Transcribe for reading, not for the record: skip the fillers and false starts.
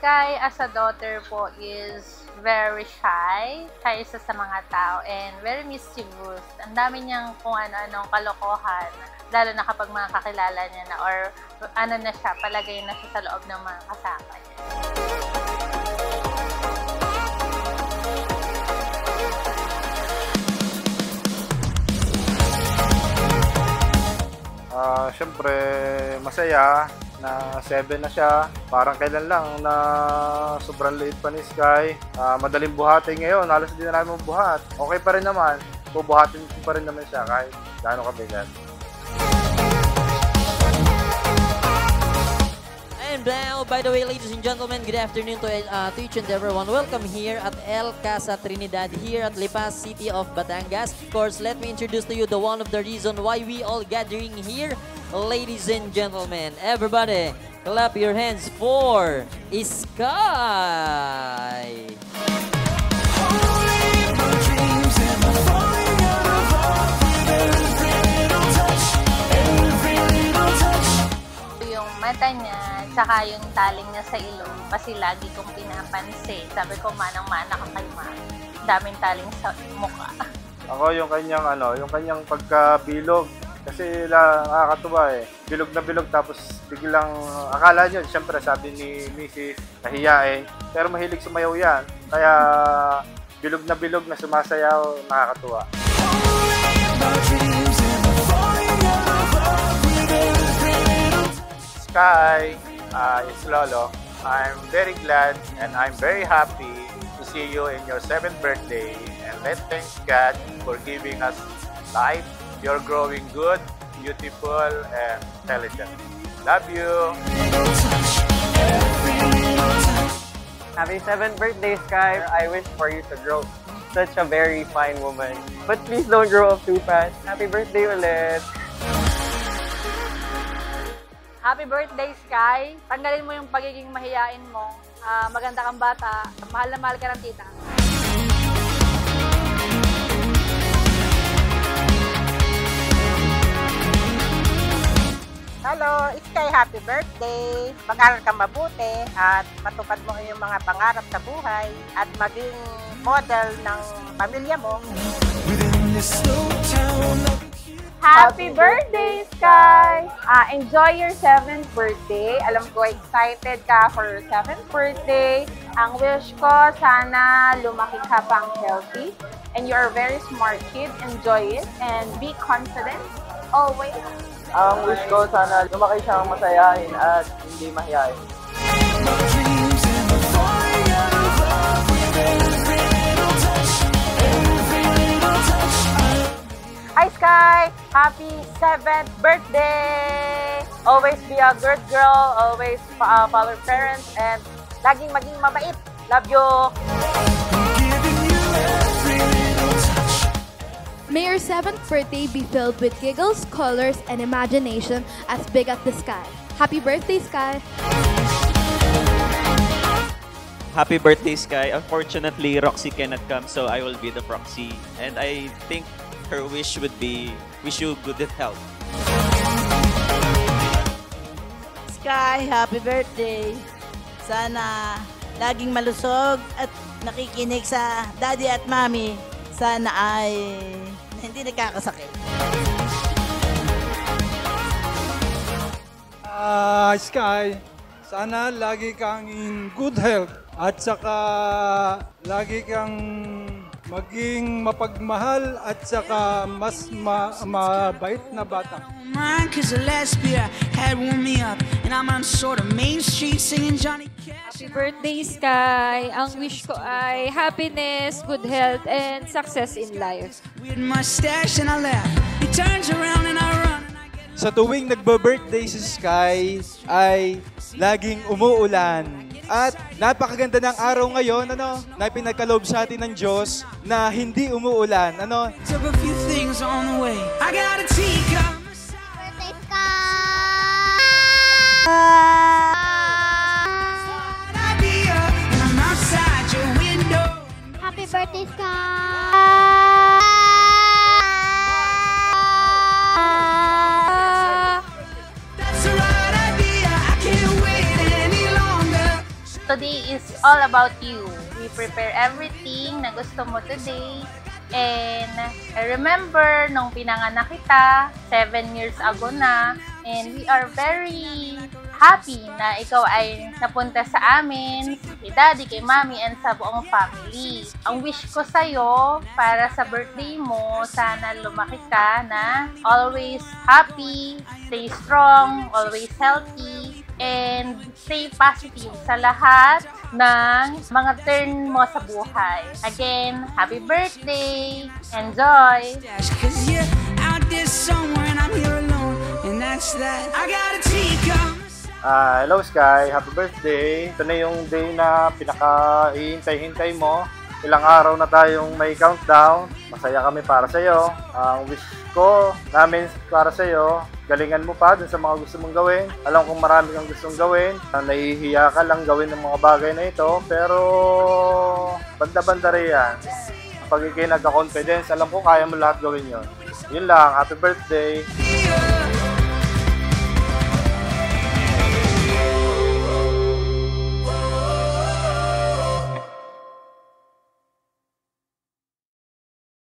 Sky as a daughter po is very shy kaysa sa mga tao and very mischievous. Ang dami niyang kung ano-anong kalokohan, lalo na kapag mga kakilala niya na or ano na siya, palagay na siya sa loob ng mga kasama niya. Siyempre, masaya na 7 na siya. Parang kailan lang na sobrang liit pa ni Sky. Madaling buhatin ngayon. Halos hindi na namin buhat. Okay pa rin naman. Bubuhatin pa rin naman siya kahit gaano kabigat. And by the way, ladies and gentlemen, good afternoon to each and everyone. Welcome here at El Casa Trinidad, here at Lipas City of Batangas. Of course, let me introduce to you the one of the reason why we all gathering here. Ladies and gentlemen, everybody, clap your hands for Sky! Yung mata niya, tsaka yung taling niya sa ilong, kasi lagi kong pinapansin. Sabi ko, manang-mana ka kay Mami. Daming taling sa mukha. Ako yung kanyang yung kanyang pagkabilog. Kasi nakakatuwa eh. Bilog na bilog tapos biglang akala nyo, siyempre sabi ni Mrs. nahiyain. Pero mahilig sumayaw yan. Kaya bilog na sumasayaw, nakakatuwa. Sky is Lolo. I'm very glad and I'm very happy to see you in your 7th birthday. And let's thank God for giving us life. You're growing good, beautiful, and intelligent. Love you! Happy 7th birthday, Sky. I wish for you to grow such a very fine woman. But please don't grow up too fast. Happy birthday ulit! Happy birthday, Sky. Tanggalin mo yung pagiging mahiyain mo. Maganda kang bata. Mahal na mahal ka ng tita. Hello, Sky, happy birthday! Mag-aral ka mabuti at matupad mo yung mga pangarap sa buhay at maging model ng pamilya mo. Happy birthday, Sky! Enjoy your 7th birthday. Alam ko, excited ka for your 7th birthday. Ang wish ko, sana lumaki ka pang healthy. And you're a very smart kid. Enjoy it and be confident always. Ang wish ko, sana lumaki siyang masayahin at hindi mahiyain. Hi, Sky! Happy 7th birthday! Always be a good girl, always follow your parents, and laging maging mabait. Love you! May your 7th birthday be filled with giggles, colors, and imagination as big as the sky. Happy birthday, Sky! Happy birthday, Sky. Unfortunately, Roxy cannot come, so I will be the proxy. And I think her wish would be, wish you good health. Sky, happy birthday. Sana laging malusog at nakikinig sa daddy at mommy. Sana ay hindi nagkakasakit. Sky, sana lagi kang in good health at saka lagi kang maging mapagmahal at saka mas mabait na bata. Happy birthday, Sky! Ang wish ko ay happiness, good health, and success in life. Sa tuwing nagbe-birthday si Sky ay laging umuulan. At napakaganda ng araw ngayon, na pinagkaloob sa atin ng Diyos na hindi umuulan. Birthday, Happy birthday, Sky! Today about you. We prepare everything na gusto mo today. And I remember nung pinanganak kita, 7 years ago na, and we are very happy na ikaw ay napunta sa amin, kay Daddy, kay Mommy, and sa buong family. Ang wish ko sa'yo para sa birthday mo, sana lumaki ka na always happy, stay strong, always healthy, and stay positive sa lahat ng mga turn mo sa buhay. Again, happy birthday! Enjoy! Hello Sky, happy birthday! Ito na yung day na pinaka-hihintay-hintay mo. Ilang araw na tayong may countdown. Masaya kami para sa'yo. Ang wish ko namin para sa'yo, galingan mo pa dun sa mga gusto mong gawin. Alam kong marami kang gustong gawin. Nahihiya ka lang gawin ng mga bagay na ito. Pero banda-banda rin yan. Pag ikay nagka-confidence, alam ko kaya mo lahat gawin yon. Yun lang, happy birthday!